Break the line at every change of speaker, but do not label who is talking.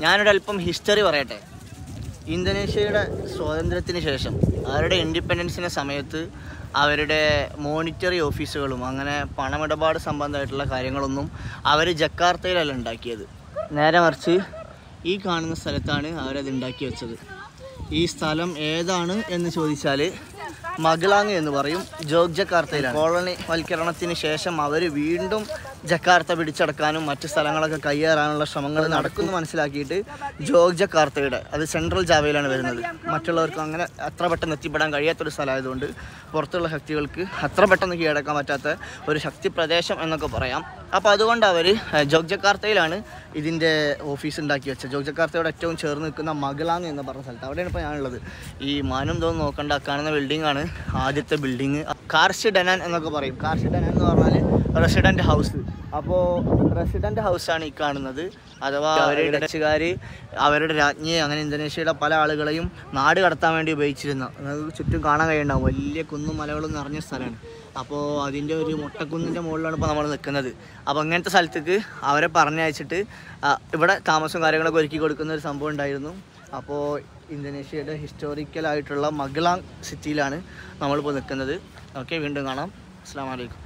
ഞാനൊരല്പം history പറയട്ടെ. ഇന്തോനേഷ്യയുടെ സ്വാതന്ത്ര്യത്തിന് ശേഷം അവരുടെ ഇൻഡിപെൻഡൻസിൻ്റെ സമയത്ത് അവരുടെ മോണിറ്ററി ഓഫീസുകളും അങ്ങനെ പണമിടപാട് സംബന്ധമായിട്ടുള്ള കാര്യങ്ങളൊന്നും അവർ ജക്കാർത്തയിലല്ല ഉണ്ടാക്കിയത്. നേരെ മറിച്ച് ഈ കാണുന്ന സ്ഥലത്താണ് അവരത് ഉണ്ടാക്കി വെച്ചത്. ഈ സ്ഥലം ഏതാണ് എന്ന് ചോദിച്ചാൽ മഗ്ലാങ് എന്ന് പറയും. ജക്കാർത്തയിലാണ്. കോളനി വൽക്കരണത്തിന് ശേഷം അവർ വീണ്ടും ജക്കാർത്ത പിടിച്ചടക്കാനും മറ്റ് സ്ഥലങ്ങളൊക്കെ കയ്യേറാനുള്ള ശ്രമങ്ങൾ നടക്കുന്നു മനസ്സിലാക്കിയിട്ട് ജക്കാർത്തയുടെ, അത് സെൻട്രൽ ജാവയിലാണ് വരുന്നത്, മറ്റുള്ളവർക്ക് അങ്ങനെ അത്ര പെട്ടെന്ന് എത്തിപ്പെടാൻ കഴിയാത്തൊരു സ്ഥലമായതുകൊണ്ട് പുറത്തുള്ള ശക്തികൾക്ക് അത്ര പെട്ടെന്ന് കീഴടക്കാൻ പറ്റാത്ത ഒരു ശക്തി പ്രദേശം എന്നൊക്കെ പറയാം. അപ്പോൾ അതുകൊണ്ട് അവർ ജക്കാർത്തയിലാണ് ഇതിൻ്റെ ഓഫീസ് ഉണ്ടാക്കി വെച്ചത്. ജക്കാർത്തയോട് ഏറ്റവും ചേർന്ന് നിൽക്കുന്ന മഗ്ലാങ് എന്ന് പറഞ്ഞ സ്ഥലത്ത്, അവിടെയാണ് ഇപ്പോൾ ഞാനുള്ളത്. ഈ മാനും തോന്നും നോക്കേണ്ട കാണുന്ന ബിൽഡിങ്ങാണ് ആദ്യത്തെ ബിൽഡിങ്. കാർഷിഡനാൻ എന്നൊക്കെ പറയും. കാർഷിഡനാൻ എന്ന് പറഞ്ഞാൽ റെസിഡൻറ്റ് ഹൗസ്. അപ്പോൾ റെസിഡൻറ്റ് ഹൗസാണ് ഈ കാണുന്നത്. അഥവാ അവരുടെ ഡച്ചുകാർ അവരുടെ രാജ്ഞിയെ അങ്ങനെ ഇന്തോനേഷ്യയുടെ പല ആളുകളെയും നാട് കടത്താൻ വേണ്ടി ഉപയോഗിച്ചിരുന്ന, ചുറ്റും കാണാൻ കഴിയുണ്ടാവും, വലിയ കുന്നും മലകളും നിറഞ്ഞ സ്ഥലമാണ്. അപ്പോൾ അതിൻ്റെ ഒരു മുട്ടക്കുന്നിൻ്റെ മുകളിലാണ് ഇപ്പോൾ നമ്മൾ നിൽക്കുന്നത്. അപ്പോൾ അങ്ങനത്തെ സ്ഥലത്തേക്ക് അവരെ പറഞ്ഞയച്ചിട്ട് ഇവിടെ താമസവും കാര്യങ്ങളൊക്കെ ഒരുക്കി കൊടുക്കുന്ന ഒരു സംഭവം ഉണ്ടായിരുന്നു. അപ്പോൾ ഇന്തോനേഷ്യയുടെ ഹിസ്റ്റോറിക്കലായിട്ടുള്ള മഗ്ലാങ് സിറ്റിയിലാണ് നമ്മളിപ്പോൾ നിൽക്കുന്നത്. ഓക്കെ, വീണ്ടും കാണാം. അസ്സലാമു അലൈക്കും.